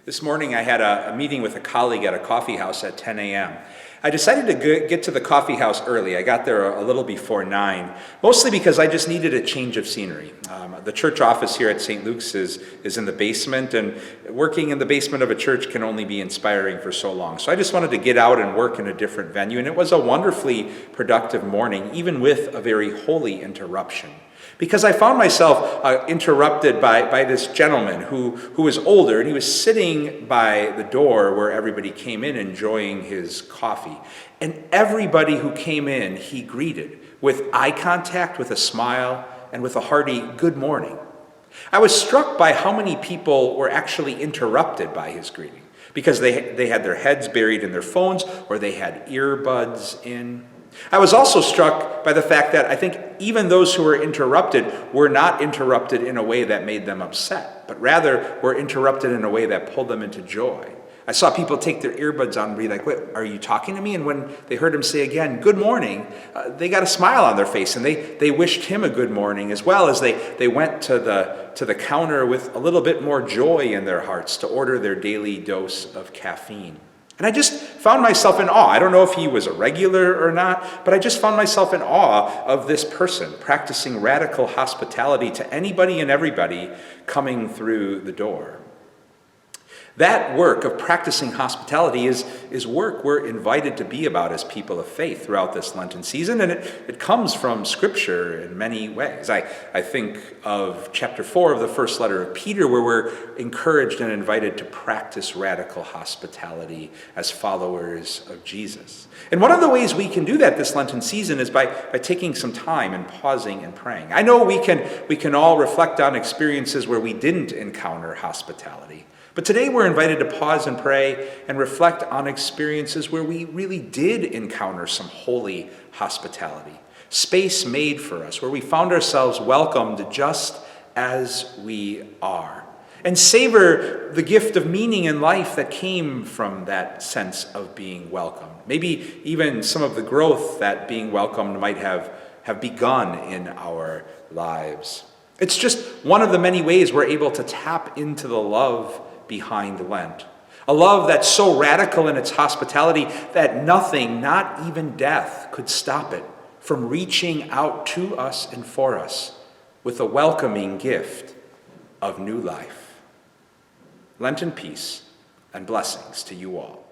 This morning I had a meeting with a colleague at a coffee house at 10 a.m. I decided to get to the coffee house early. I got there a little before 9, mostly because I just needed a change of scenery. The church office here at St. Luke's is in the basement, and working in the basement of a church can only be inspiring for so long. So I just wanted to get out and work in a different venue, and it was a wonderfully productive morning, even with a very holy interruption. Because I found myself interrupted by this gentleman who was older, and he was sitting by the door where everybody came in enjoying his coffee. And everybody who came in, he greeted with eye contact, with a smile, and with a hearty good morning. I was struck by how many people were actually interrupted by his greeting, because they had their heads buried in their phones, or they had earbuds in. I was also struck by the fact that I think even those who were interrupted were not interrupted in a way that made them upset, but rather were interrupted in a way that pulled them into joy. I saw people take their earbuds on and be like, "Wait, are you talking to me?" And when they heard him say again, "Good morning," they got a smile on their face, and they wished him a good morning, as well as they went to the counter with a little bit more joy in their hearts to order their daily dose of caffeine. And I just found myself in awe. I don't know if he was a regular or not, but I just found myself in awe of this person practicing radical hospitality to anybody and everybody coming through the door. That work of practicing hospitality is work we're invited to be about as people of faith throughout this Lenten season, and it comes from Scripture in many ways. I think of chapter 4 of the first letter of Peter, where we're encouraged and invited to practice radical hospitality as followers of Jesus. And one of the ways we can do that this Lenten season is by taking some time and pausing and praying. I know we can all reflect on experiences where we didn't encounter hospitality. But today we're invited to pause and pray and reflect on experiences where we really did encounter some holy hospitality. Space made for us, where we found ourselves welcomed just as we are. And savor the gift of meaning in life that came from that sense of being welcomed. Maybe even some of the growth that being welcomed might have begun in our lives. It's just one of the many ways we're able to tap into the love behind Lent. A love that's so radical in its hospitality that nothing, not even death, could stop it from reaching out to us and for us with a welcoming gift of new life. Lenten peace and blessings to you all.